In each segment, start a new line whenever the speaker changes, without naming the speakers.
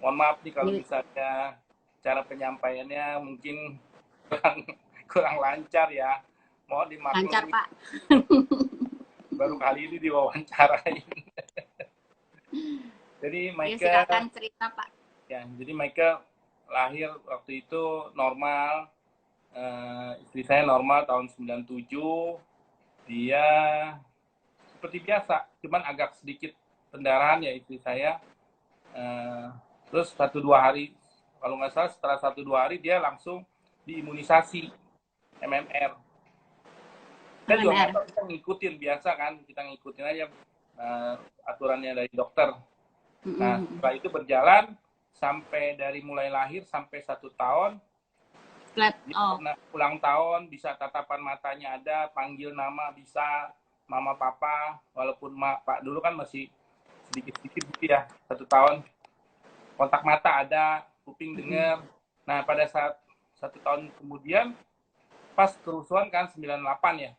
Mohon maaf nih kalau
Ini
misalnya cara penyampaiannya mungkin kurang kurang lancar ya. Mohon
lancar,
dimaklumi,
Pak.
baru kali ini diwawancarain. Jadi
Ya,
Michael,
silakan cerita, Pak.
ya, jadi Michael lahir waktu itu normal. Istri saya normal tahun 97. Dia seperti biasa, cuman agak sedikit pendarahan ya istri saya. Eh, Terus 1-2 hari, kalau nggak salah setelah 1-2 hari dia langsung diimunisasi MMR. Kita juga nggak
MMR.
tahu, kita ngikutin biasa kan, kita ngikutin aja aturannya dari dokter. Nah setelah itu berjalan sampai dari mulai lahir sampai 1 tahun,
Flat.
dia
Oh.
pernah ulang tahun, bisa tatapan matanya ada, panggil nama bisa, mama papa, walaupun pak dulu kan masih sedikit-sedikit gitu ya, 1 tahun. Kontak mata ada, kuping dengar. Nah pada saat 1 tahun kemudian, pas kerusuhan kan 98 ya,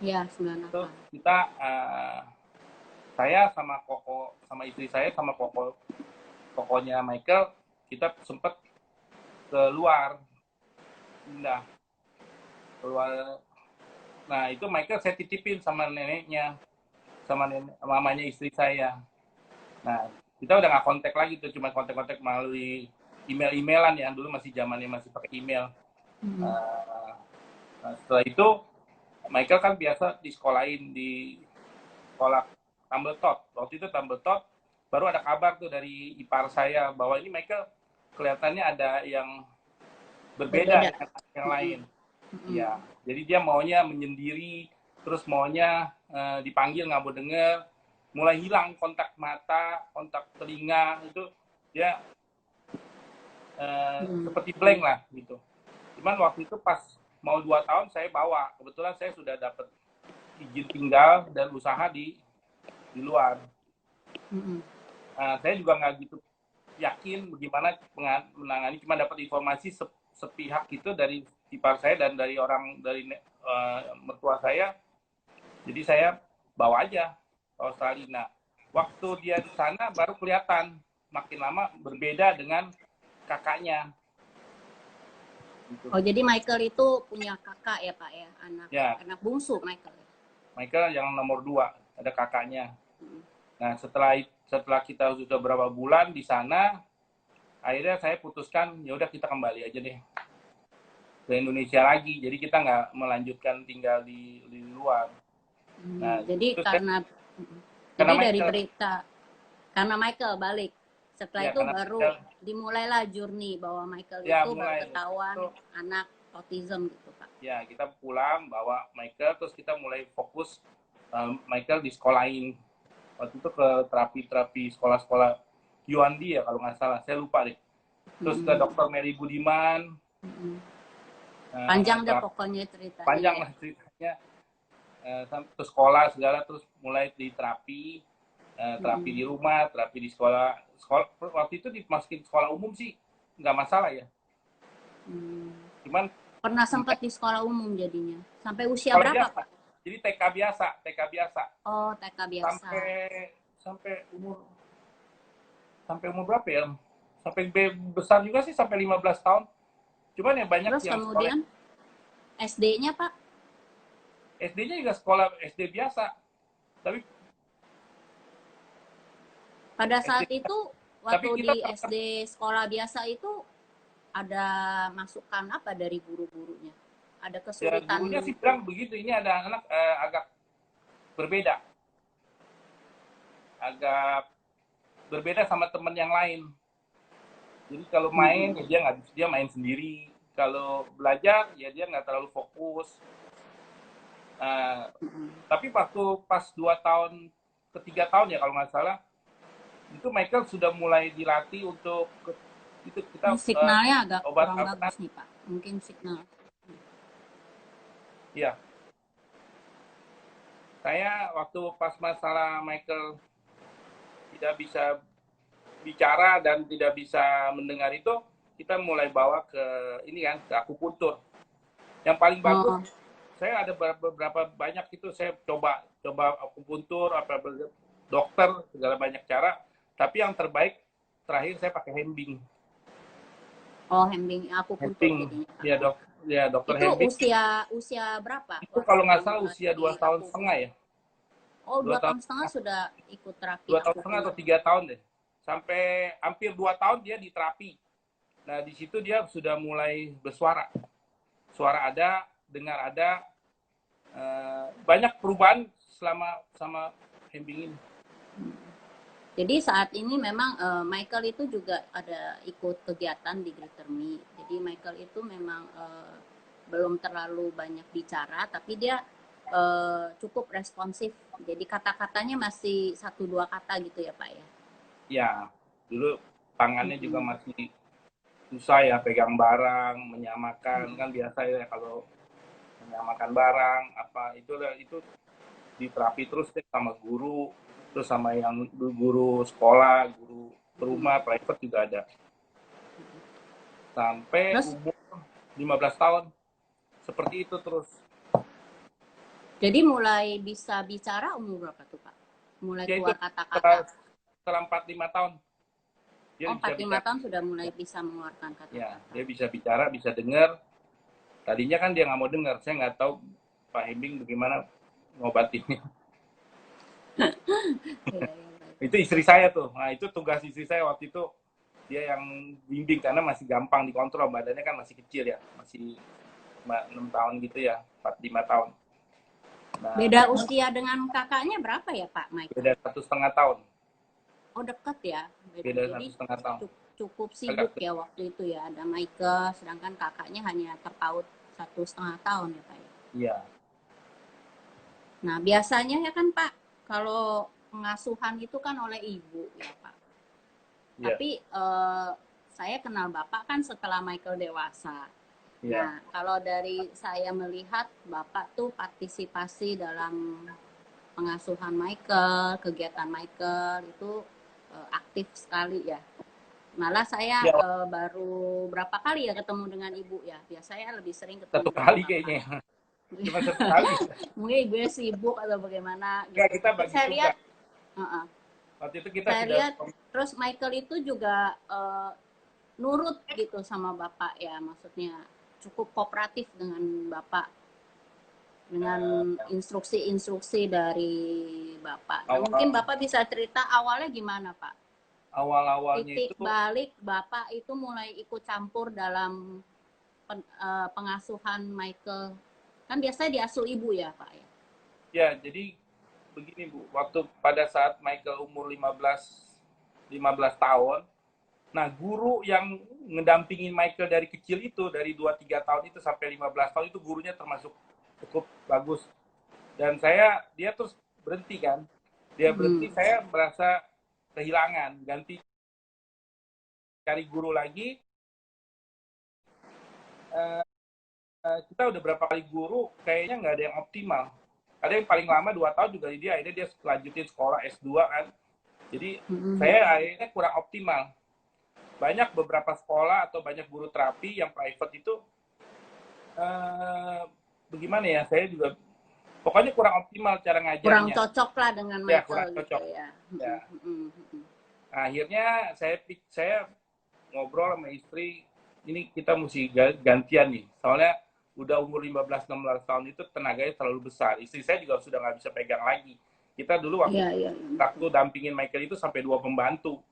Ya,
itu
98.
kita saya sama koko sama istri saya sama kokonya Michael, kita sempet keluar, pindah keluar. Nah itu Michael saya titipin sama neneknya, sama nenek mamanya istri saya. Nah kita udah nggak kontak lagi tuh, cuma kontak-kontak melalui email-emailan ya, dulu masih zamannya masih pakai email. Nah, setelah itu Michael kan biasa disekolahin di sekolah Tambletot. Waktu itu Tambletot baru ada kabar tuh dari ipar saya bahwa ini Michael kelihatannya ada yang berbeda
Berbeda.
dengan yang lain. Ya, jadi dia maunya menyendiri, terus maunya dipanggil nggak mau dengar, mulai hilang kontak mata, kontak telinga, itu dia seperti blank lah gitu. Cuman waktu itu pas mau 2 tahun saya bawa, kebetulan saya sudah dapat izin tinggal dan usaha di luar. Saya juga nggak gitu yakin bagaimana menangani, cuma dapat informasi sepihak itu dari ipar saya dan dari orang dari mertua saya. Jadi saya bawa aja ke Australia. Nah, waktu dia di sana baru kelihatan makin lama berbeda dengan kakaknya. Gitu.
Oh, jadi Michael itu punya kakak ya, Pak ya?
Ya,
Anak bungsu Michael.
Michael yang nomor 2, ada kakaknya. Nah, setelah kita sudah berapa bulan di sana, akhirnya saya putuskan ya udah kita kembali aja deh ke Indonesia lagi. Jadi kita nggak melanjutkan tinggal di luar. Nah,
Jadi karena
karena
dari
Michael,
berita karena Michael balik. Setelah
ya
itu
karena
baru
Michael,
dimulailah journey bahwa Michael
ya
itu baru
mulai
ketahuan
itu,
anak autism gitu, Pak.
ya kita pulang bawa Michael, terus kita mulai fokus Michael di sekolahin. Waktu itu ke terapi sekolah-sekolah Yuandi ya kalau nggak salah, saya lupa deh. Terus ke Dokter Mary Budiman.
Panjang deh pokoknya ceritanya.
Panjang lah ceritanya. Ke sekolah segala, terus mulai di terapi di rumah, terapi di sekolah. Waktu itu dimasukin sekolah umum sih nggak masalah ya. Cuman
pernah sempat di sekolah umum jadinya. Sampai usia
sekolah
berapa,
biasa.
Pak?
Jadi TK biasa.
Oh, TK biasa.
Sampai umur berapa ya? Sampai besar juga sih, sampai 15 tahun. Cuman ya banyak
Terus
yang
kemudian SD-nya, Pak?
SD-nya juga sekolah SD biasa. Tapi
pada saat
SD,
itu
tapi
waktu
kita
di SD sekolah biasa itu ada masukan apa dari guru-gurunya? Ada
ya
kesulitan?
gurunya sih bilang begitu, ini ada anak agak berbeda. Agak berbeda sama teman yang lain. Jadi kalau main ya dia main sendiri. Kalau belajar ya dia nggak terlalu fokus. Tapi waktu pas 2 tahun ke 3 tahun ya kalau nggak salah, itu Michael sudah mulai dilatih untuk itu kita
Signalnya agak
obat
kurang bagus
alternatif.
nih, Pak. Mungkin signal.
Iya. Saya waktu pas masalah Michael tidak bisa bicara dan tidak bisa mendengar itu, kita mulai bawa ke ini kan, ke akupuntur. Yang paling bagus, saya ada beberapa banyak itu saya coba akupuntur, dokter, segala banyak cara. Tapi yang terbaik terakhir saya pakai Hembing.
Oh, Hembing aku pun
Hembing, ya dok, ya dokter
itu
Hembing.
usia berapa?
Itu kalau nggak salah usia 2,5 tahun ya.
Oh,
2 tahun
2,5 tahun sudah ikut terapi
2,5 tahun atau 3 tahun deh. Sampai hampir 2 tahun dia di terapi. Nah di situ dia sudah mulai bersuara. Suara ada, dengar ada, banyak perubahan selama sama Hembing ini.
Jadi saat ini memang Michael itu juga ada ikut kegiatan di Greater Me. Jadi Michael itu memang belum terlalu banyak bicara, tapi dia cukup responsif. Jadi kata-katanya masih 1-2 kata gitu ya Pak ya?
Ya, dulu tangannya juga masih susah ya, pegang barang, menyamakan, kan biasa ya kalau menyamakan barang, apa itu di terapi terus deh sama guru, terus sama yang guru sekolah, guru rumah, private juga ada. Sampai
Terus,
umur 15 tahun. Seperti itu terus.
jadi mulai bisa bicara umur berapa tuh Pak? Mulai
Ya itu
keluar kata-kata?
setelah 4-5 tahun. Dia
Oh,
bisa
4-5
bicara.
tahun sudah mulai bisa mengeluarkan kata-kata.
Ya, dia bisa bicara, bisa dengar. Tadinya kan dia nggak mau dengar. Saya nggak tahu Pak Hembing bagaimana ngobatinnya. Itu istri saya tuh. Nah, itu tugas istri saya waktu itu. Dia yang bimbing karena masih gampang dikontrol. Badannya kan masih kecil ya. Masih 6 tahun gitu ya. 4-5 tahun. Nah,
beda usia dengan kakaknya berapa ya Pak Michael?
beda 1,5 tahun.
Oh, dekat ya.
Beda
Jadi
1,5 tahun.
cukup sibuk ya waktu itu ya. Ada Michael, sedangkan kakaknya hanya terpaut 1,5 tahun ya Pak ya.
Iya.
Nah, biasanya ya kan Pak, kalau pengasuhan itu kan oleh ibu ya Pak.
Iya.
Tapi saya kenal Bapak kan setelah Michael dewasa.
Iya.
Nah, kalau dari saya melihat Bapak tuh partisipasi dalam pengasuhan Michael, kegiatan Michael itu aktif sekali ya. Malah saya
Ya,
baru berapa kali ya ketemu dengan ibu ya. Biasanya lebih sering ketemu
1
dengan
kali
Bapak.
kayaknya. Cuma 1 kali.
Mungkin gue sibuk atau bagaimana gitu.
Enggak, kita
Tapi
bagi
saya
tugas.
lihat,
Waktu itu kita
saya
sudah
lihat terus Michael itu juga nurut gitu sama Bapak ya. Maksudnya cukup kooperatif dengan Bapak. Dengan instruksi-instruksi dari Bapak. Nah, mungkin Bapak bisa cerita awalnya gimana, Pak?
awal-awalnya
Titik
itu
balik Bapak itu mulai ikut campur dalam pengasuhan Michael. Kan biasanya diasuh ibu ya, Pak ya?
ya jadi begini Bu, waktu pada saat Michael umur 15 tahun, nah guru yang ngedampingin Michael dari kecil itu, dari 2-3 tahun itu sampai 15 tahun itu gurunya termasuk cukup bagus. Dan dia terus berhenti kan. Dia berhenti, saya merasa kehilangan, ganti cari guru lagi. Kita udah berapa kali guru, kayaknya nggak ada yang optimal. Ada yang paling lama 2 tahun juga dia, akhirnya dia lanjutin sekolah S2 kan. Jadi saya akhirnya kurang optimal. Banyak beberapa sekolah atau banyak guru terapi yang private itu bagaimana ya, saya juga pokoknya kurang optimal cara ngajarnya.
Kurang cocok lah dengan Michael
ya, kurang cocok.
gitu ya.
Ya. Nah, akhirnya saya ngobrol sama istri, ini kita mesti gantian nih. Soalnya udah umur 15-16 tahun itu tenaganya terlalu besar. Istri saya juga sudah nggak bisa pegang lagi. Kita dulu waktu dampingin Michael itu sampai 2 pembantu.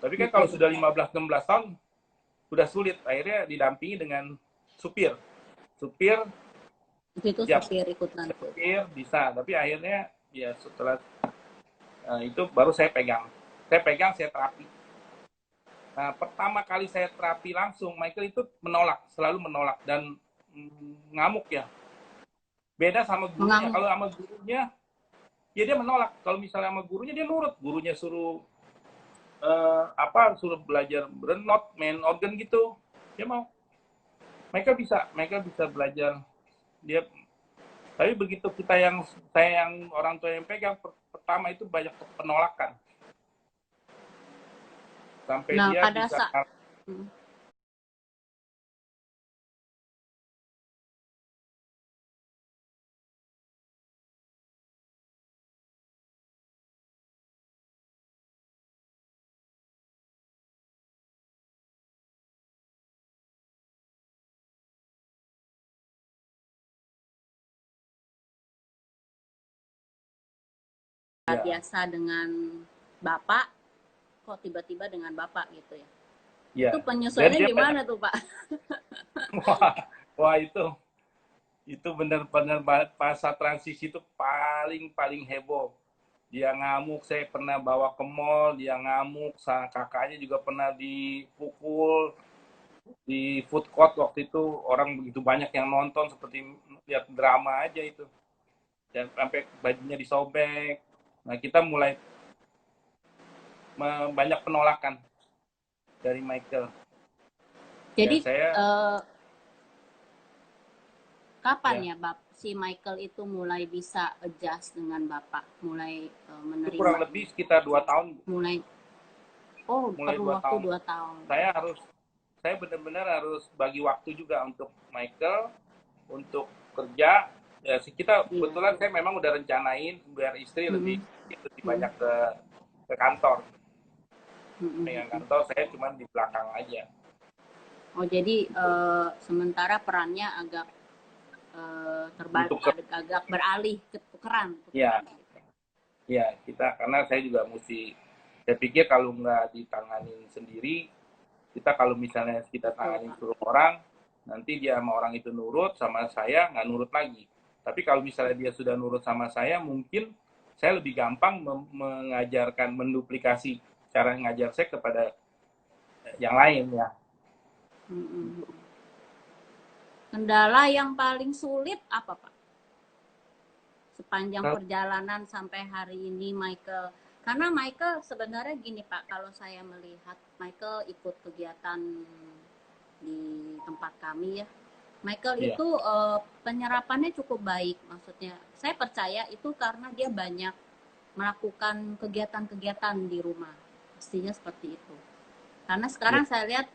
Tapi kan kalau sudah 15-16 tahun, udah sulit. Akhirnya didampingi dengan supir. Supir
ikut nanti.
Supir bisa, tapi akhirnya ya setelah itu baru saya pegang. Saya terapi. Nah, pertama kali saya terapi langsung, Michael itu menolak, selalu menolak dan ngamuk ya. Beda sama gurunya. Kalau sama gurunya, ya dia menolak. Kalau misalnya sama gurunya dia nurut. Gurunya suruh suruh belajar berenot, main organ gitu, dia mau. Michael bisa belajar. Dia tapi begitu saya yang orang tua yang pegang, pertama itu banyak penolakan. Sampai dia
pada
bisa Ya.
biasa dengan bapak, kok tiba-tiba dengan bapak gitu ya.
Ya.
Itu penyesuaiannya gimana
banyak.
tuh Pak?
Wah itu benar-benar masa transisi itu paling heboh. Dia ngamuk, saya pernah bawa ke mall, dia ngamuk, kakaknya juga pernah dipukul di food court waktu itu, orang begitu banyak yang nonton seperti lihat drama aja itu. Dan sampai bajunya disobek. Nah, kita mulai banyak penolakan dari Michael.
Jadi
Ya, saya
kapan
ya
ya si Michael itu mulai bisa adjust dengan bapak, mulai
itu kurang
menerima
lebih sekitar 2 tahun.
mulai
Mulai
perlu
2
waktu
tahun.
2 tahun.
Saya benar-benar harus bagi waktu juga untuk Michael, untuk kerja. Ya, kita kebetulan saya memang udah rencanain biar istri lebih banyak ke kantor. Dengan kantor saya cuma di belakang aja.
Oh, jadi sementara perannya agak agak beralih ke tukeran.
Ya, ya kita karena saya juga saya pikir kalau nggak ditanganin sendiri, kita kalau misalnya kita tanganin suruh orang, nanti dia sama orang itu nurut, sama saya nggak nurut lagi. Tapi kalau misalnya dia sudah nurut sama saya, mungkin saya lebih gampang mengajarkan, menduplikasi cara ngajar saya kepada yang lain ya.
Kendala yang paling sulit apa Pak? Sepanjang perjalanan sampai hari ini Michael. Karena Michael sebenarnya gini Pak, kalau saya melihat Michael ikut kegiatan di tempat kami ya. Michael itu penyerapannya cukup baik, maksudnya saya percaya itu karena dia banyak melakukan kegiatan-kegiatan di rumah, pastinya seperti itu. Karena sekarang saya lihat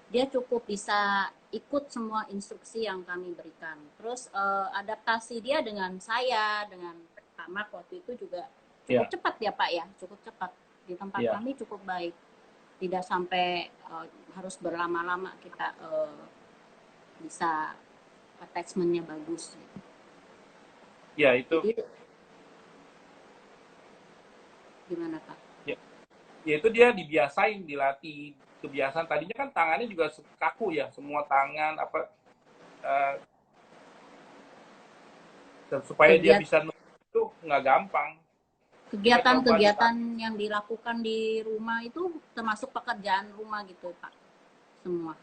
dia cukup bisa ikut semua instruksi yang kami berikan. Terus adaptasi dia dengan saya, dengan Pak Mark waktu itu juga cukup cepat ya Pak ya, cukup cepat. Di tempat kami cukup baik. Tidak sampai harus berlama-lama kita bisa attachment-nya bagus.
Ya itu.
Jadi, gimana Pak?
Ya itu dia dibiasain, dilatih kebiasaan. Tadinya kan tangannya juga kaku ya, semua tangan apa supaya dia bisa itu nggak gampang.
Kegiatan-kegiatan yang dilakukan di rumah itu termasuk pekerjaan rumah gitu Pak? Semua?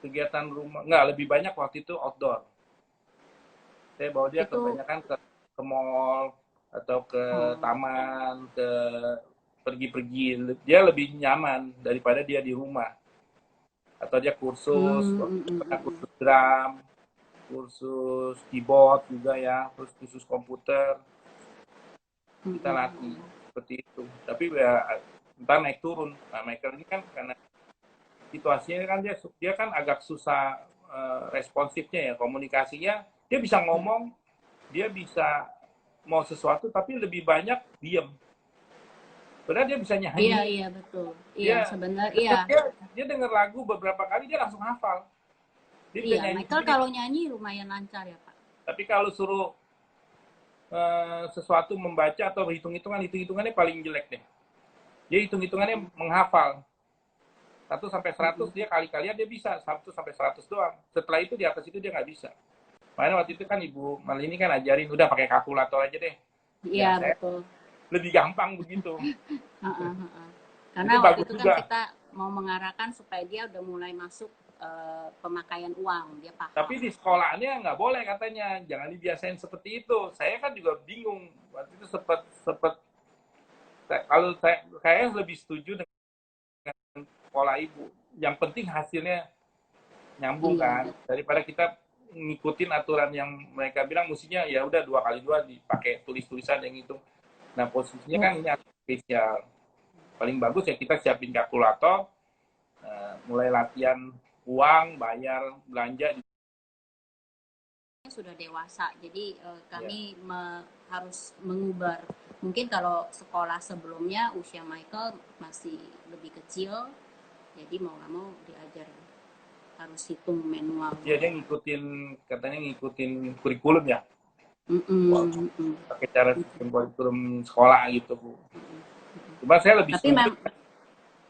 Kegiatan rumah, nggak, lebih banyak waktu itu outdoor. Saya bawa dia kebanyakan ke mall atau ke taman, ke pergi-pergi. Dia lebih nyaman daripada dia di rumah. Atau dia kursus drum, kursus keyboard juga ya, terus kursus komputer. Kita latih seperti itu. Tapi ya ntar naik turun. Nah, Michael ini kan karena situasinya kan dia kan agak susah responsifnya ya, komunikasinya. Dia bisa ngomong, dia bisa mau sesuatu, tapi lebih banyak diem. Padahal dia bisa nyanyi.
Iya betul. Iya sebenarnya.
Dia dengar lagu beberapa kali dia langsung hafal. Dia bisa nyanyi
Michael sendiri. Kalau nyanyi lumayan lancar ya Pak.
Tapi kalau suruh sesuatu membaca atau hitung-hitungannya paling jelek deh. Dia hitung-hitungannya menghafal. 1 sampai 100 dia kali-kalian dia bisa 1 sampai 100 doang. Setelah itu di atas itu dia nggak bisa. Makanya waktu itu kan Ibu Malini kan ajarin udah pakai kalkulator aja deh.
Iya betul.
Lebih gampang begitu.
Karena waktu itu kan kita mau mengarahkan supaya dia udah mulai masuk pemakaian uang, dia paham.
Tapi di sekolahnya nggak boleh katanya, jangan dibiasain seperti itu. Saya kan juga bingung waktu itu kalau saya lebih setuju dengan sekolah ibu. Yang penting hasilnya nyambung kan, daripada kita ngikutin aturan yang mereka bilang mestinya ya udah 2x2 dipakai tulisan yang itu. Nah posisinya kan ini spesial. Paling bagus ya kita siapin kalkulator, mulai latihan uang, bayar, belanja.
Sudah dewasa, jadi kami harus mengubah. Mungkin kalau sekolah sebelumnya usia Michael masih lebih kecil, jadi mau nggak mau diajar harus hitung manual.
Iya, dia katanya ngikutin kurikulum ya. pakai cara sistem kurikulum sekolah gitu Bu. Cuma saya lebih
Tapi
setuju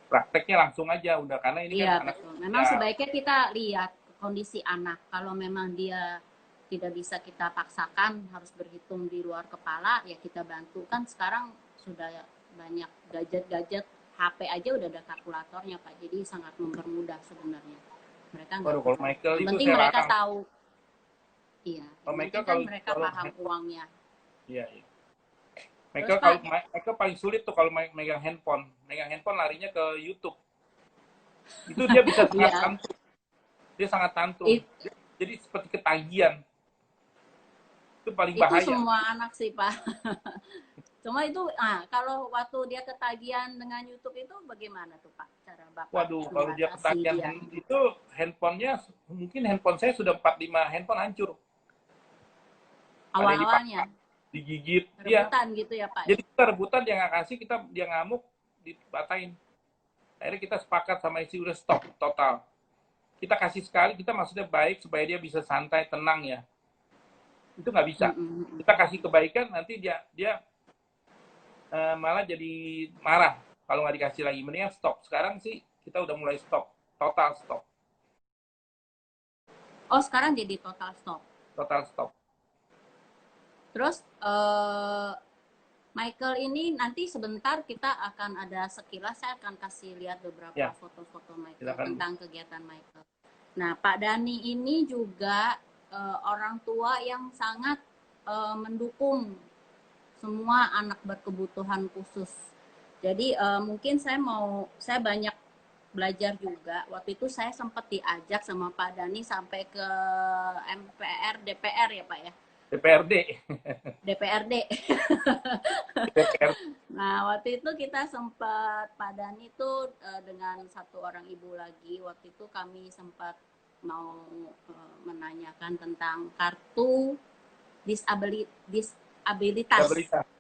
prakteknya langsung aja udah, karena ini kan
iya
anak
betul. Memang
ya,
sebaiknya kita lihat kondisi anak. Kalau memang dia tidak bisa kita paksakan harus berhitung di luar kepala, ya kita bantu. Kan sekarang sudah banyak gadget-gadget, HP aja udah ada kalkulatornya Pak. Jadi sangat mempermudah sebenarnya. Mereka nggak
waduh kalau
perlu.
Michael
Yang
itu
penting
saya
mereka
larang.
tahu. Iya,
Kalau
yang penting
Michael
kan
kalau
mereka
kalau
paham uangnya.
iya, iya.
Terus
Michael kalau
Pak,
Michael paling sulit tuh kalau megang handphone. Megang handphone larinya ke YouTube. Itu dia bisa sangat
iya,
tantrum. Dia sangat tantrum.
it,
Jadi seperti ketagihan. Itu paling
itu
bahaya.
semua anak sih Pak. Cuma itu, kalau waktu dia ketagihan dengan YouTube itu bagaimana tuh Pak? Cara Bapak
Waduh, kalau dia
membatasi
ketagihan
dia?
itu handphonenya, mungkin handphone saya sudah 4-5 handphone hancur. Ada yang
Awal-awalnya,
dipaksa, digigit. Iya.
rebutan gitu ya Pak ya?
Jadi kita rebutan, dia nggak kasih, dia ngamuk, dibatain. Akhirnya kita sepakat sama istri, udah stop total. Kita kasih sekali, kita maksudnya baik supaya dia bisa santai, tenang ya. Itu nggak bisa. Kita kasih kebaikan, nanti dia malah jadi marah kalau nggak dikasih lagi. Mendingan stop. Sekarang sih kita udah mulai stop, total stop,
Oh sekarang jadi total stop.
total stop.
Terus Michael ini nanti sebentar kita akan ada sekilas, saya akan kasih lihat beberapa
Ya,
foto-foto Michael
silakan.
tentang kegiatan Michael. Nah Pak Dani ini juga orang tua yang sangat mendukung semua anak berkebutuhan khusus. Jadi mungkin saya banyak belajar juga. Waktu itu saya sempat diajak sama Pak Dani sampai ke MPR, DPR ya Pak ya?
DPRD.
DPRD.
DPR.
Nah, waktu itu kita sempat Pak Dani itu dengan satu orang ibu lagi. Waktu itu kami sempat mau menanyakan tentang kartu disabilitas.
Disabilitas.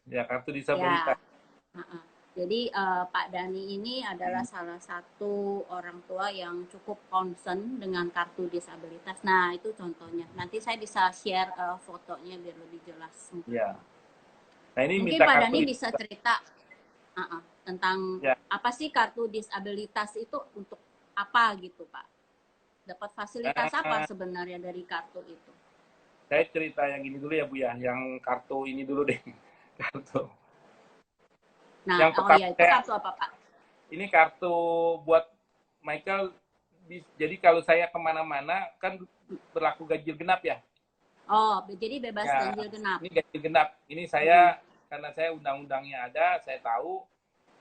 Ya, kartu
Ya,
disabilitas.
jadi Pak Dani ini adalah salah satu orang tua yang cukup concern dengan kartu disabilitas. Nah, itu contohnya. Nanti saya bisa share fotonya biar lebih jelas.
Ya. Nah, ini
Mungkin
minta
Pak
kartu
Dani bisa cerita tentang
ya.
apa sih kartu disabilitas itu untuk apa gitu Pak? Dapat fasilitas apa sebenarnya dari kartu itu?
Saya cerita yang ini dulu ya Bu ya, yang kartu ini dulu deh. Kartu.
Nah,
Yang
oh
pertama
iya itu kartu apa Pak?
ini kartu buat Michael. Jadi kalau saya kemana-mana kan berlaku ganjil genap ya.
Oh, jadi bebas
Ya,
ganjil genap.
ini ganjil genap. Ini saya karena saya undang-undangnya ada, saya tahu.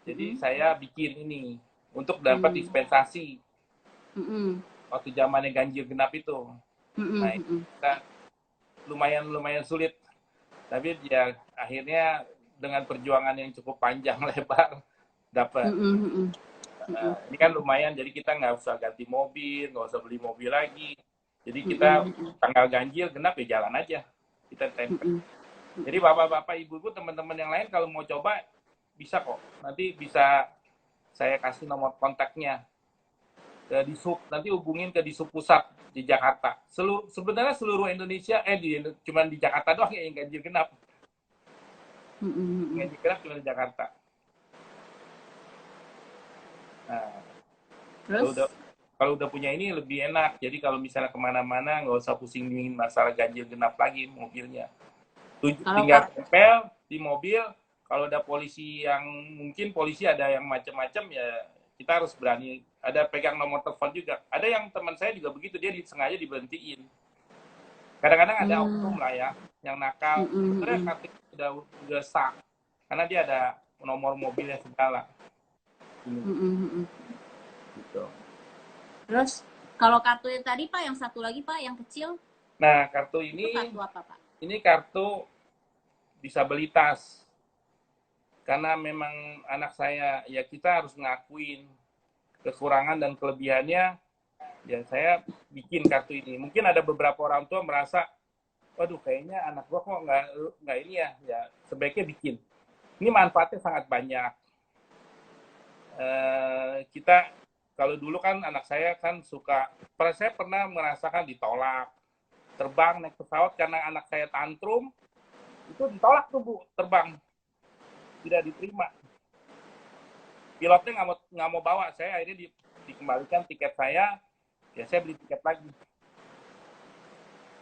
Jadi saya bikin ini untuk dapat dispensasi waktu zamannya ganjil genap itu. Nah, kita lumayan sulit. Tapi ya akhirnya dengan perjuangan yang cukup panjang lebar dapat. Nah, ini kan lumayan, jadi kita nggak usah ganti mobil, nggak usah beli mobil lagi. Jadi kita tanggal ganjil genap ya jalan aja, kita tempel. Jadi bapak-bapak, ibu-ibu, teman-teman yang lain kalau mau coba bisa kok. Nanti bisa saya kasih nomor kontaknya ke Disub. Nanti hubungin ke Disub Pusat di Jakarta. Sebenarnya seluruh Indonesia, cuma di Jakarta doang yang ganjil genap. Ganjil genap cuma di Jakarta. Nah, kalau udah punya ini lebih enak. Jadi kalau misalnya kemana-mana nggak usah pusingin masalah ganjil genap lagi mobilnya. Tinggal tempel di mobil. Kalau ada polisi yang mungkin polisi ada yang macam-macam ya kita harus berani. Ada pegang nomor telepon juga. Ada yang teman saya juga begitu, dia sengaja diberhentiin. Kadang-kadang ada oknum lah ya yang nakal. Sebenarnya kartunya udah sah karena dia ada nomor mobilnya segala. Gitu.
Terus kalau kartu yang tadi Pak, yang satu lagi Pak, yang kecil.
Nah, kartu ini
itu kartu apa Pak?
Ini kartu disabilitas. Karena memang anak saya, ya kita harus ngakuin kekurangan dan kelebihannya. Ya saya bikin kartu ini. Mungkin ada beberapa orang tua merasa, waduh kayaknya anak gua kok nggak ini ya. Ya sebaiknya bikin. Ini manfaatnya sangat banyak. Kita kalau dulu kan anak saya kan saya pernah merasakan ditolak, terbang naik pesawat karena anak saya tantrum, Itu ditolak tuh Bu, terbang. Tidak diterima. Pilotnya nggak mau bawa, saya akhirnya dikembalikan tiket saya, ya saya beli tiket lagi.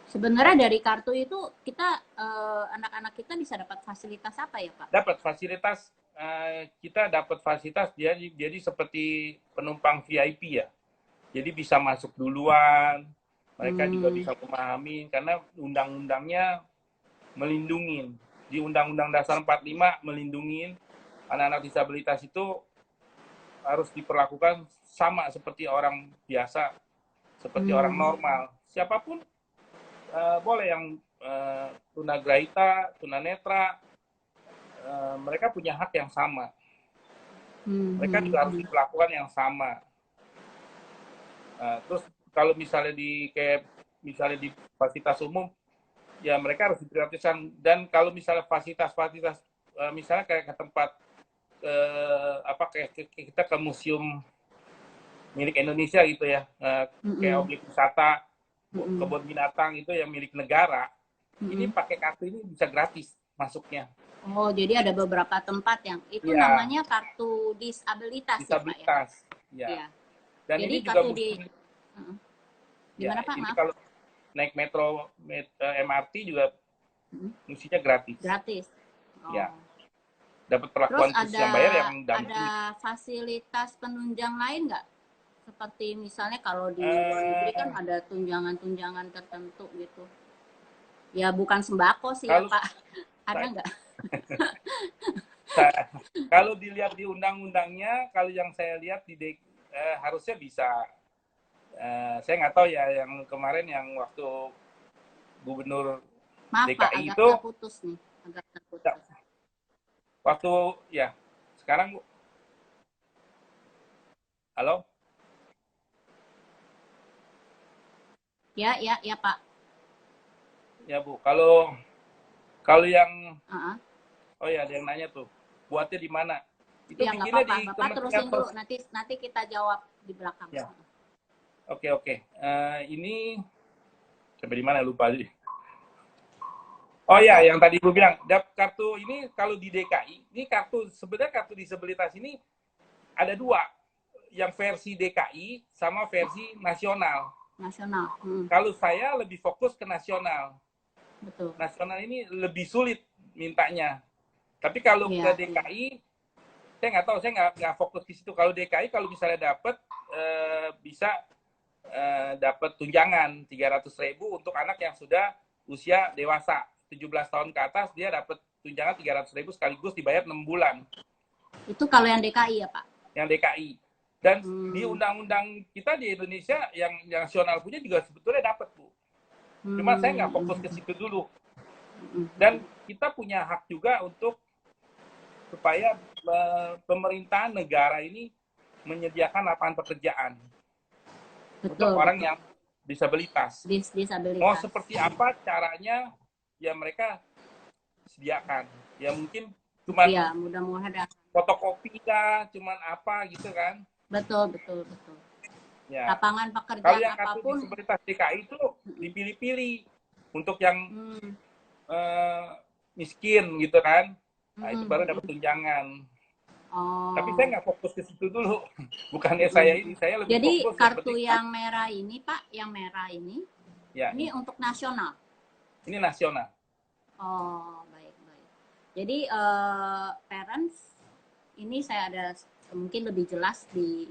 Sebenarnya dari kartu itu kita anak-anak kita bisa dapat fasilitas apa ya Pak?
Dapat fasilitas, kita dapat fasilitas jadi seperti penumpang VIP ya. Jadi bisa masuk duluan, mereka juga bisa memahami karena undang-undangnya melindungi. Di Undang-Undang Dasar 45 melindungi anak-anak disabilitas itu harus diperlakukan sama seperti orang biasa, seperti orang normal. Siapapun boleh yang tunagrahita, tunanetra, mereka punya hak yang sama. Mereka juga harus diperlakukan yang sama. Terus kalau misalnya misalnya di fasilitas umum, ya mereka harus diprioritaskan. Dan kalau misalnya fasilitas misalnya kayak ke tempat kayak kita ke museum milik Indonesia gitu ya, kayak objek wisata, kebun binatang itu yang milik negara, ini pakai kartu ini bisa gratis masuknya.
Oh, jadi ada beberapa tempat yang itu ya, namanya kartu disabilitas ya Pak ya?
Ya. Dan
jadi
ini juga
gimana Pak?
Ini kalau naik metro MRT juga mestinya gratis.
Gratis. Oh.
Ya. Dapat perlakuan khusus yang bayar yang
ada fasilitas penunjang lain nggak? Seperti misalnya kalau di luar negeri kan ada tunjangan-tunjangan tertentu gitu. Ya bukan sembako sih ya Pak. Ada nggak?
Kalau dilihat di undang-undangnya, kalau yang saya lihat harusnya bisa. Saya nggak tahu ya yang kemarin yang waktu Gubernur DKI
Pak,
itu
agak terputus nih, agak terputus.
Waktu ya sekarang Bu. Halo?
Ya Pak.
Ya Bu, kalau yang oh ya ada yang nanya tuh, buatnya di mana? Itu
ya,
bikinnya
apa-apa.
di
Bapak terusin dulu, nanti kita jawab di belakang.
Ya. Oke. Ini sampai di mana lupa aja. Oh ya, yang tadi gue bilang, kartu ini kalau di DKI, ini sebenarnya kartu disabilitas ini ada dua, yang versi DKI sama versi nasional. Kalau saya lebih fokus ke nasional.
Betul.
Nasional ini lebih sulit mintanya. Tapi kalau ke DKI, saya nggak tahu, saya nggak fokus di situ. Kalau DKI, kalau misalnya dapat, bisa dapat tunjangan 300.000 untuk anak yang sudah usia dewasa. 17 tahun ke atas, dia dapat tunjangan 300.000 sekaligus dibayar 6 bulan.
Itu kalau yang DKI ya Pak?
Yang DKI. Dan di undang-undang kita di Indonesia, yang nasional punya juga sebetulnya dapat, Bu. Cuma saya nggak fokus ke situ dulu. Dan kita punya hak juga untuk supaya pemerintahan negara ini menyediakan lapangan pekerjaan untuk orang yang disabilitas. Mau seperti apa caranya, ya mereka sediakan. Ya mungkin cuma
mudah-mudahan
fotokopi kah, cuman apa gitu kan.
Betul. Ya. Lapangan pekerjaan
kalau yang
apapun.
Kartu disabilitas DKI itu dipilih-pilih untuk yang miskin gitu kan. Nah itu baru dapat tunjangan. Tapi saya nggak fokus ke situ dulu. Bukannya saya lebih
jadi,
fokus.
Jadi kartu yang merah ini Pak, yang merah ini, ini untuk nasional?
Ini nasional.
Oh, baik. Jadi parents, ini saya ada mungkin lebih jelas di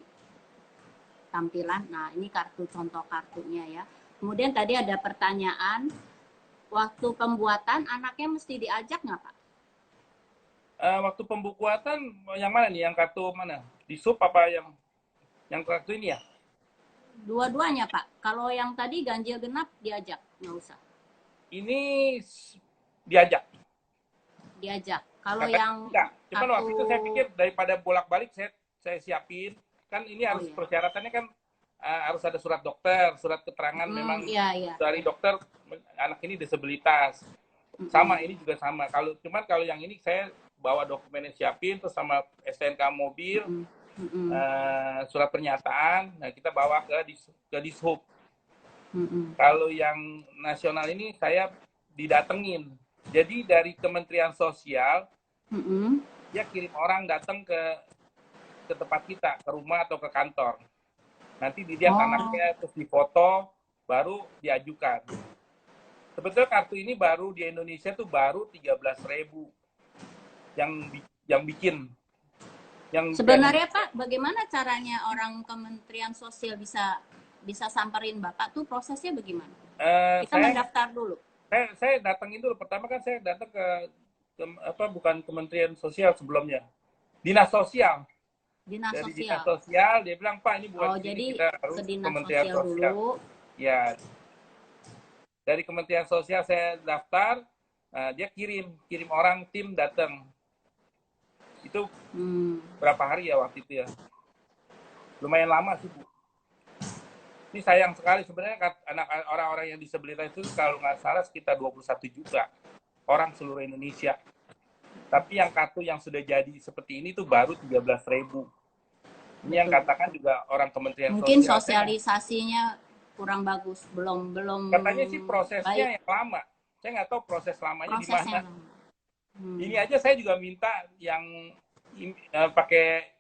tampilan. Nah, ini contoh kartunya ya. Kemudian tadi ada pertanyaan, waktu pembuatan anaknya mesti diajak nggak Pak?
Waktu pembukuan yang mana nih? Yang kartu mana? Di sub apa yang kartu ini ya?
Dua-duanya Pak. Kalau yang tadi ganjil genap diajak, nggak usah.
Ini diajak.
Kalau yang
enggak. Cuman waktu itu saya pikir daripada bolak-balik saya siapin. Kan ini harus persyaratannya kan harus ada surat dokter, surat keterangan memang dari dokter anak ini disabilitas. Sama ini juga sama. Kalau yang ini saya bawa dokumennya siapin terus sama STNK mobil, surat pernyataan, nah kita bawa ke Dishub. Kalau yang nasional ini saya didatengin. Jadi dari Kementerian Sosial,
Mm-mm.
dia kirim orang datang ke tempat kita, ke rumah atau ke kantor. Nanti dilihat
Oh,
anaknya, terus difoto, baru diajukan. Sebetulnya kartu ini baru di Indonesia tuh baru 13.000 yang bikin.
sebenarnya Pak, bagaimana caranya orang Kementerian Sosial bisa samperin Bapak tuh, prosesnya bagaimana? Kita mendaftar dulu.
Saya datangin dulu. Pertama kan saya datang ke bukan Kementerian Sosial sebelumnya, Dinas Sosial.
Dinas
Dari
Sosial.
Dinas Sosial dia bilang, Pak ini buat sini
jadi
kita harus
ke Dinas
Kementerian
Sosial
Sosial.
dulu.
Ya, dari Kementerian Sosial saya daftar, dia kirim orang tim datang. Itu berapa hari ya waktu itu ya? Lumayan lama sih, Bu. Ini sayang sekali sebenarnya orang-orang yang disabilitas itu kalau nggak salah sekitar 21 juta orang seluruh Indonesia. Tapi yang kartu yang sudah jadi seperti ini tuh baru 13.000. Ini yang katakan juga orang Kementerian
Mungkin
Sosial.
sosialisasinya kurang bagus, belum
Katanya sih prosesnya
baik.
yang lama. Saya nggak tahu proses lamanya di mana. Ini aja saya juga minta yang pakai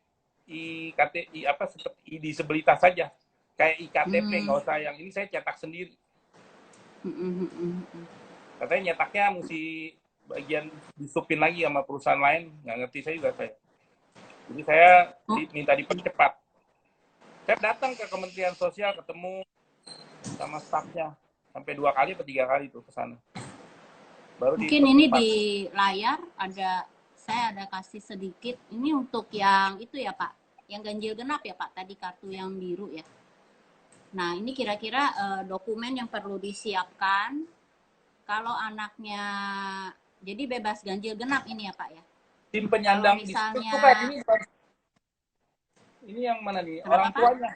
seperti disabilitas saja. Kayak IKTP, nggak usah yang ini saya cetak sendiri. Katanya nyetaknya mesti bagian disupin lagi sama perusahaan lain, nggak ngerti saya juga saya. Jadi saya minta dipercepat. Saya datang ke Kementerian Sosial, ketemu sama stafnya sampai 2 kali atau 3 kali tuh ke sana. Baru
mungkin ini di layar saya ada kasih sedikit. Ini untuk yang itu ya Pak, yang ganjil genap ya Pak, tadi kartu yang biru ya. Nah ini kira-kira dokumen yang perlu disiapkan kalau anaknya jadi bebas ganjil genap ini ya Pak ya.
Tim penyandang
misalnya
ini yang mana nih? Orang tuanya.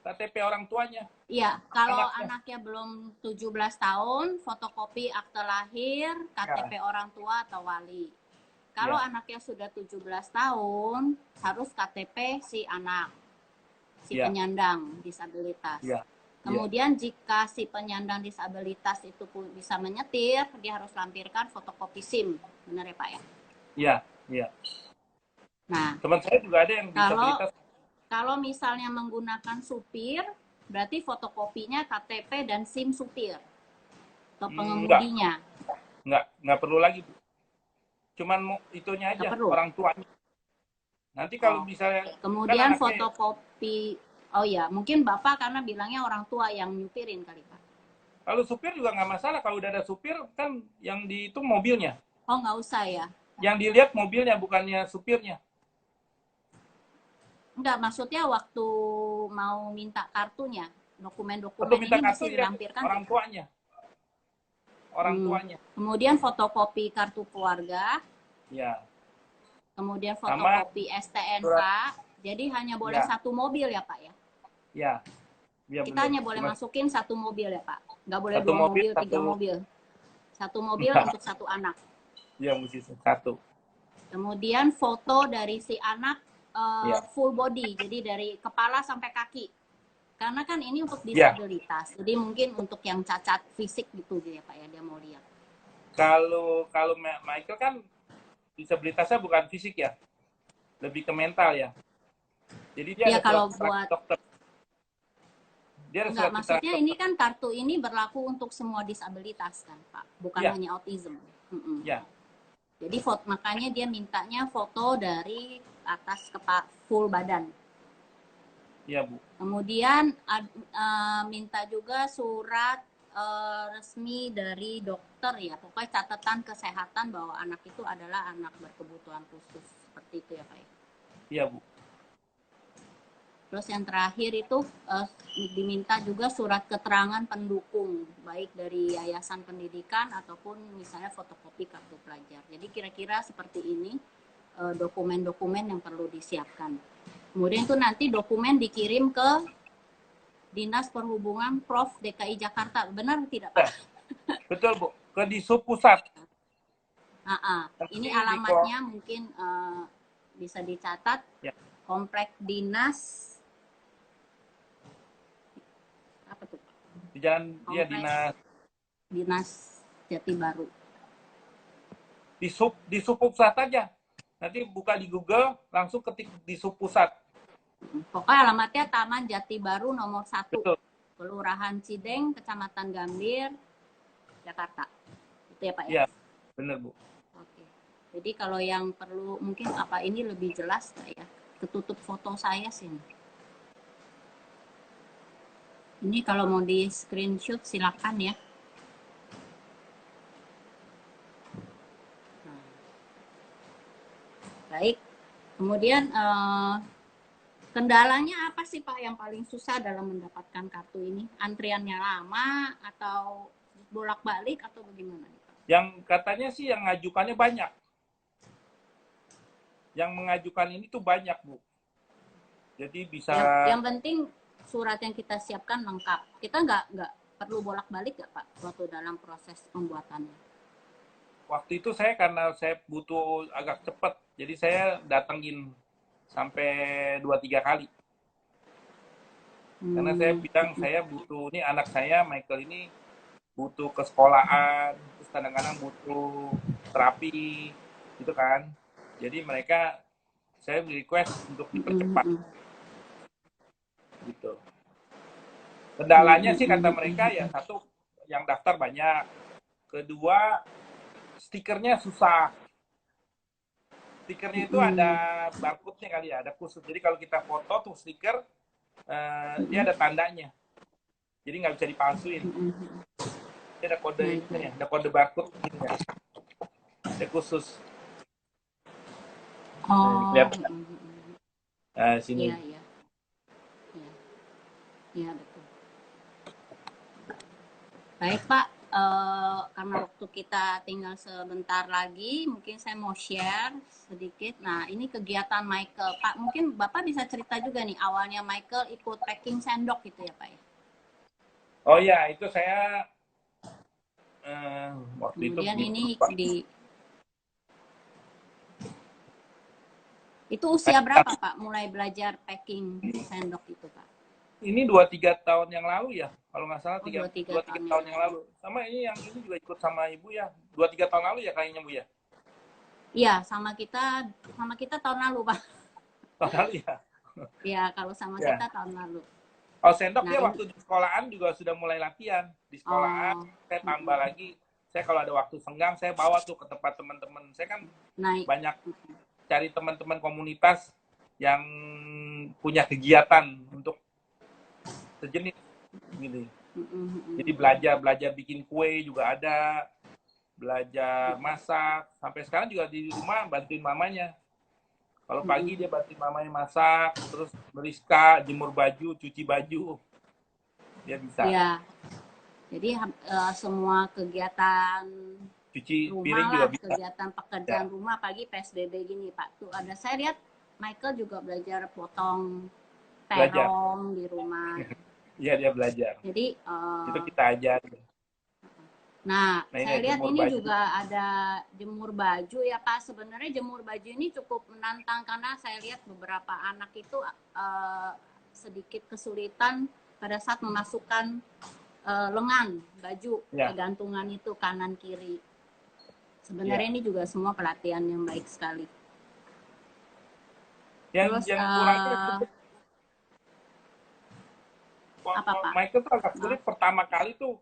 KTP orang tuanya.
Iya, kalau anaknya belum 17 tahun, fotokopi akte lahir, KTP orang tua atau wali. Kalau anaknya sudah 17 tahun, harus KTP si anak, si penyandang disabilitas. Kemudian jika si penyandang disabilitas itu pun bisa menyetir, dia harus lampirkan fotokopi SIM. Benar ya Pak ya?
Iya.
Nah,
teman saya juga ada yang disabilitas.
Kalau misalnya menggunakan supir, berarti fotokopinya KTP dan SIM supir atau pengemudinya.
Nggak perlu lagi, Bu. Cuman itunya aja, orang tuanya. Nanti kalau misalnya
kemudian kan fotokopi, mungkin Bapak karena bilangnya orang tua yang nyupirin kali Pak.
Kalau supir juga nggak masalah, kalau udah ada supir kan yang di itu mobilnya.
Oh nggak usah ya?
Yang dilihat mobilnya bukannya supirnya.
Enggak, maksudnya waktu mau minta kartunya, dokumen-dokumen ini mesti dilampirkan
orang tuanya. Orang tuanya.
Kemudian fotokopi kartu keluarga.
Ya.
Kemudian fotokopi STNK. Jadi hanya boleh satu mobil ya Pak ya?
Ya.
Kita hanya boleh masukin satu mobil ya Pak? Nggak boleh 2 mobil, 3 mobil. Satu mobil untuk satu anak.
Iya, mesti satu.
Kemudian foto dari si anak full body, jadi dari kepala sampai kaki. Karena kan ini untuk disabilitas, jadi mungkin untuk yang cacat fisik gitu ya Pak ya, dia mau lihat.
Kalau Michael kan disabilitasnya bukan fisik ya, lebih ke mental ya. Jadi dia ada
kalau buat
dokter. Dia
enggak, maksudnya ini kan kartu ini berlaku untuk semua disabilitas kan Pak, bukan hanya autism.
Ya.
Jadi makanya dia mintanya foto dari atas kepala full badan.
Iya Bu.
Kemudian minta juga surat resmi dari dokter ya, pokoknya catatan kesehatan bahwa anak itu adalah anak berkebutuhan khusus, seperti itu ya Pak.
Iya Bu.
Terus yang terakhir itu diminta juga surat keterangan pendukung, baik dari yayasan pendidikan ataupun misalnya fotokopi kartu pelajar. Jadi kira-kira seperti ini dokumen-dokumen yang perlu disiapkan. Kemudian itu nanti dokumen dikirim ke Dinas Perhubungan Prof DKI Jakarta, benar tidak Pak?
Betul Bu, ke Disub Pusat.
Ini alamatnya mungkin bisa dicatat. Komplek Dinas apa tuh Pak?
Di jalan Dinas
Jati Baru.
di sub pusat aja. Nanti buka di Google, langsung ketik di sub pusat.
Pokoknya alamatnya Taman Jati Baru nomor 1.
Betul.
Kelurahan Cideng, Kecamatan Gambir, Jakarta. Itu ya Pak ya?
Iya, bener Bu.
Oke. Jadi kalau yang perlu mungkin apa ini lebih jelas Pak ya? Ketutup foto saya sih. Ini kalau mau di screenshot silakan ya. Nah, baik. Kemudian kendalanya apa sih Pak yang paling susah dalam mendapatkan kartu ini? Antriannya lama atau bolak-balik atau bagaimana?
Yang katanya sih yang ngajukannya banyak. Yang mengajukan ini tuh banyak Bu. Jadi bisa.
Yang penting surat yang kita siapkan lengkap. Kita nggak perlu bolak-balik nggak Pak waktu dalam proses pembuatannya?
Waktu itu saya karena saya butuh agak cepat, jadi saya datengin sampai 2-3 kali. Karena saya bilang saya butuh, ini anak saya Michael ini butuh ke sekolahan, terus kadang-kadang butuh terapi, gitu kan. Jadi mereka, saya request untuk dipercepat, gitu. Kendalanya sih kata mereka ya satu, yang daftar banyak. Kedua, stikernya susah. Stikernya itu ada barcode-nya kali ya, ada khusus. Jadi kalau kita foto tuh stiker, dia ada tandanya. Jadi nggak bisa dipalsuin. Dia ada kode ini ya, ada kode barcode gitu ya. Ada khusus.
Oh.
Sini.
Iya. Iya betul. Baik Pak, karena waktu kita tinggal sebentar lagi, mungkin saya mau share sedikit. Nah, ini kegiatan Michael. Pak, mungkin Bapak bisa cerita juga nih, awalnya Michael ikut packing sendok gitu ya Pak ya?
Oh ya, itu saya waktu
kemudian
itu
ini itu usia berapa Pak mulai belajar packing sendok itu Pak?
Ini 2-3 tahun yang lalu ya, kalau nggak salah
2-3
tahun yang lalu. Sama ini yang ini juga ikut sama Ibu ya, 2-3 tahun lalu ya kayaknya Bu ya?
Iya, sama kita tahun lalu Pak.
Tahun lalu ya?
Iya, kalau sama kita tahun lalu.
Oh sendok dia waktu di sekolahan juga sudah mulai latihan. Di sekolahan saya tambah lagi, saya kalau ada waktu senggang saya bawa tuh ke tempat teman-teman. Saya kan banyak cari teman-teman komunitas yang punya kegiatan untuk sejenis gitu. Jadi belajar bikin kue juga ada, belajar masak. Sampai sekarang juga di rumah bantuin mamanya. Kalau pagi dia bantuin mamanya masak, terus beriska, jemur baju, cuci baju. Dia bisa.
Iya. Jadi semua kegiatan
cuci
rumah
piring
lah,
juga bisa.
Kegiatan pekerjaan rumah pagi PSBB gini Pak. Tuh ada saya lihat Michael juga belajar potong terong di rumah.
Iya dia belajar.
Jadi
itu kita ajarin.
Nah saya lihat ini baju. Juga ada jemur baju ya Pak. Sebenarnya jemur baju ini cukup menantang karena saya lihat beberapa anak itu sedikit kesulitan pada saat memasukkan lengan baju ke gantungan itu kanan kiri. Sebenarnya ini juga semua pelatihan yang baik sekali.
Terus
apa Pak?
Michael tuh agak sulit pertama kali tuh,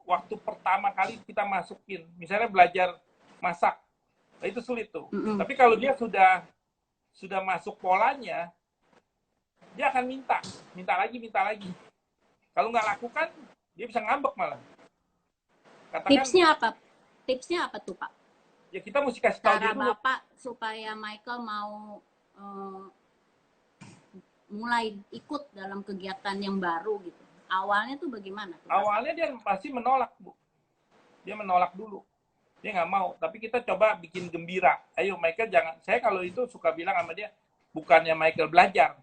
waktu pertama kali kita masukin, misalnya belajar masak, itu sulit tuh. Tapi kalau dia sudah masuk polanya, dia akan minta lagi. Kalau nggak lakukan, dia bisa ngambek malah.
Katakan, Tipsnya apa tuh Pak?
Ya kita mesti kasih tahu dia dulu.
Bapak supaya Michael mau mulai ikut dalam kegiatan yang baru gitu. Awalnya tuh bagaimana?
Awalnya dia pasti menolak Bu. Dia menolak dulu. Dia nggak mau. Tapi kita coba bikin gembira. Ayo Michael jangan. Saya kalau itu suka bilang sama dia, bukannya Michael belajar.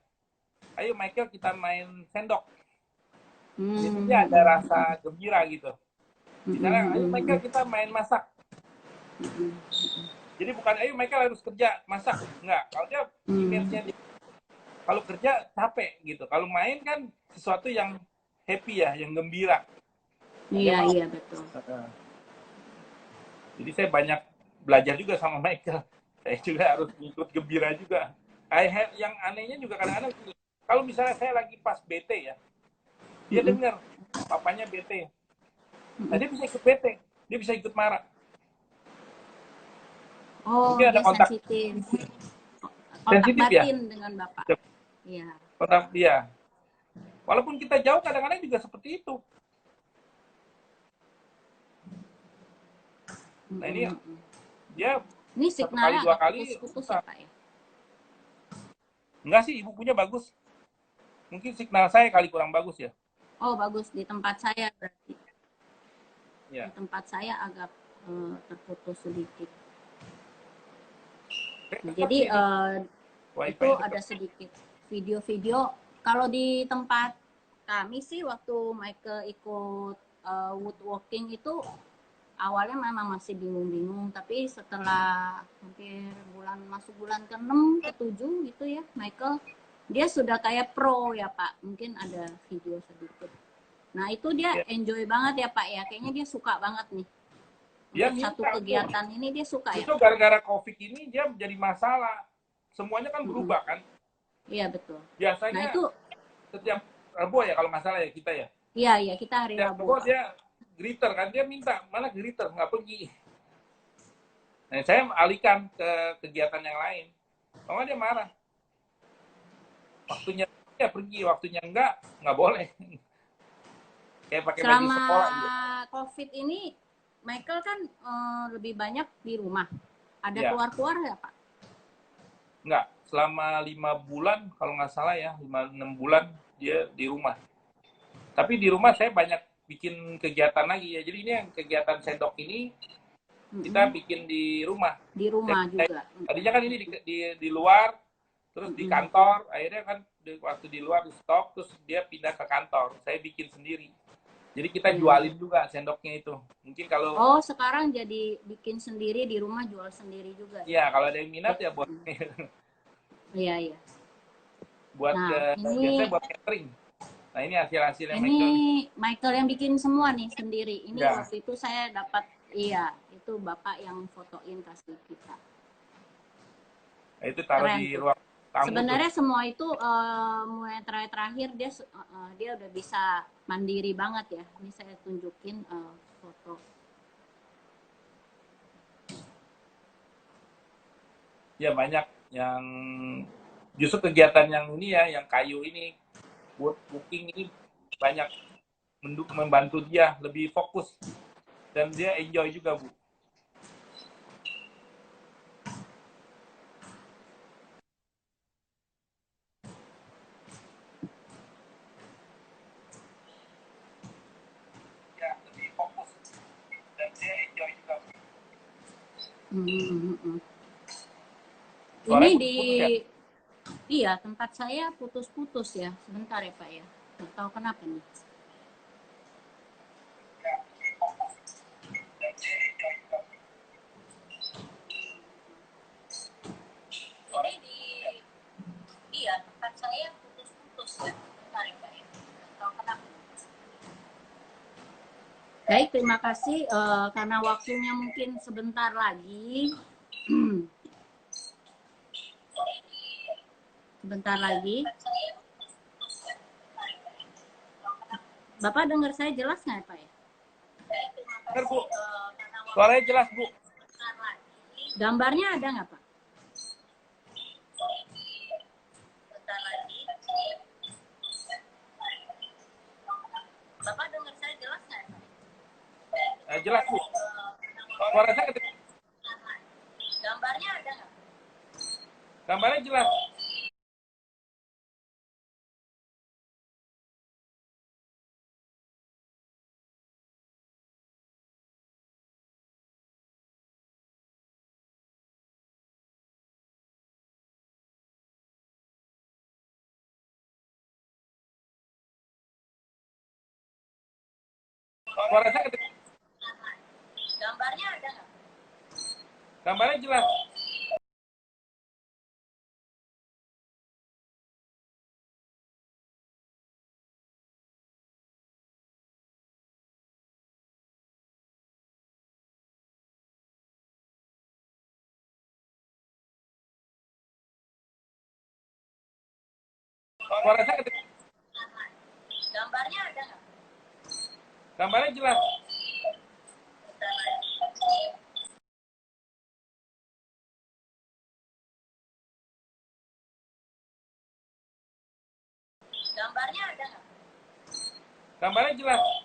Ayo Michael kita main sendok. Jadi dia ada rasa gembira gitu. Misalnya, ayo Michael kita main masak. Jadi bukan, ayo Michael harus kerja, masak. Enggak, kalau dia image-nya dia. Kalau kerja capek gitu. Kalau main kan sesuatu yang happy ya, yang gembira.
Iya betul.
Jadi saya banyak belajar juga sama Michael. Saya juga harus ikut gembira juga. Yang anehnya juga kadang-kadang kalau misalnya saya lagi pas bete ya, dia dengar papanya bete. Nah, dia bisa ikut bete, dia bisa ikut marah.
Oh,
Mungkin ada
dia
kontak
sensitif. Kontak
sensitif ya.
batin dengan Bapak. Iya.
Kontak dia. Walaupun kita jauh kadang-kadang juga seperti itu. Nah ini dia
Ini
satu kali
signalnya
dua
agak
kali
putus-putus ya Pak ya?
enggak sih, ibu punya bagus. Mungkin signal saya kali kurang bagus ya.
Oh bagus, di tempat saya berarti.
Ya.
Di tempat saya agak terputus sedikit. Nah, jadi itu ada sedikit video-video. Kalau di tempat kami sih waktu Michael ikut woodworking itu awalnya memang masih bingung-bingung, tapi setelah hampir masuk bulan ke-6 ke-7 gitu ya, Michael dia sudah kayak pro ya Pak. Mungkin ada video sedikit. Nah, itu dia enjoy banget ya Pak ya. Kayaknya dia suka banget nih.
Dia
satu kegiatan ini dia suka ya.
Itu gara-gara COVID ini dia jadi masalah. Semuanya kan berubah kan?
Iya, betul.
Biasanya
nah, itu
setiap Rabu ya kalau nggak salah ya kita ya.
Iya, kita hari Rabu.
Dia greeter kan, dia minta mana greeter nggak pergi. Nah, saya alihkan ke kegiatan yang lain. Kalau dia marah. Waktunya ya pergi, waktunya enggak boleh. Kayak pakai baju sekolah gitu.
COVID ini Michael kan lebih banyak di rumah. Ada keluar-keluar ya Pak?
Enggak, selama 5 bulan kalau nggak salah ya, 5-6 bulan dia di rumah. Tapi di rumah saya banyak bikin kegiatan lagi ya. Jadi ini yang kegiatan sendok ini kita bikin di rumah.
Di rumah juga.
Tadinya kan ini di luar, terus di kantor. Akhirnya kan waktu di luar di stop, terus dia pindah ke kantor. Saya bikin sendiri. Jadi kita jualin juga sendoknya itu. Mungkin kalau
sekarang jadi bikin sendiri di rumah, jual sendiri juga.
Iya, kalau ada yang minat ya buat
Iya.
Buat biasanya buat catering. Nah, ini hasil-hasil yang
Michael yang bikin semua nih sendiri. Ini waktu itu saya dapat itu Bapak yang fotoin kasih kita.
Nah, itu taruh di ruang tamu.
Sebenarnya semua itu mulai terakhir dia udah bisa mandiri banget ya. Ini saya tunjukin foto.
Ya banyak yang justru kegiatan yang ini ya, yang kayu ini, woodworking ini banyak membantu dia lebih fokus dan dia enjoy juga Bu. Ya lebih fokus dan dia enjoy juga Bu.
Ini di iya tempat saya putus-putus ya. Sebentar ya Pak ya. Nggak tahu kenapa nih. Tempat saya putus-putus ya. Sebentar ya Pak ya. Nggak tahu kenapa. Baik, terima kasih karena waktunya mungkin sebentar lagi. Sebentar lagi. Bapak dengar saya jelas nggak Pak ya?
Dengar Bu. Suaranya jelas Bu.
Gambarnya ada nggak Pak? Bapak dengar saya jelas nggak Pak?
Jelas Bu. Suara saya
Gambarnya ada nggak?
Gambarnya jelas. Suara saya
Gambarnya ada nggak?
Gambarnya jelas. Suara saya kedengaran?
Gambarnya ada nggak?
Gambarnya jelas.
Gambarnya ada nggak?
Gambarnya jelas.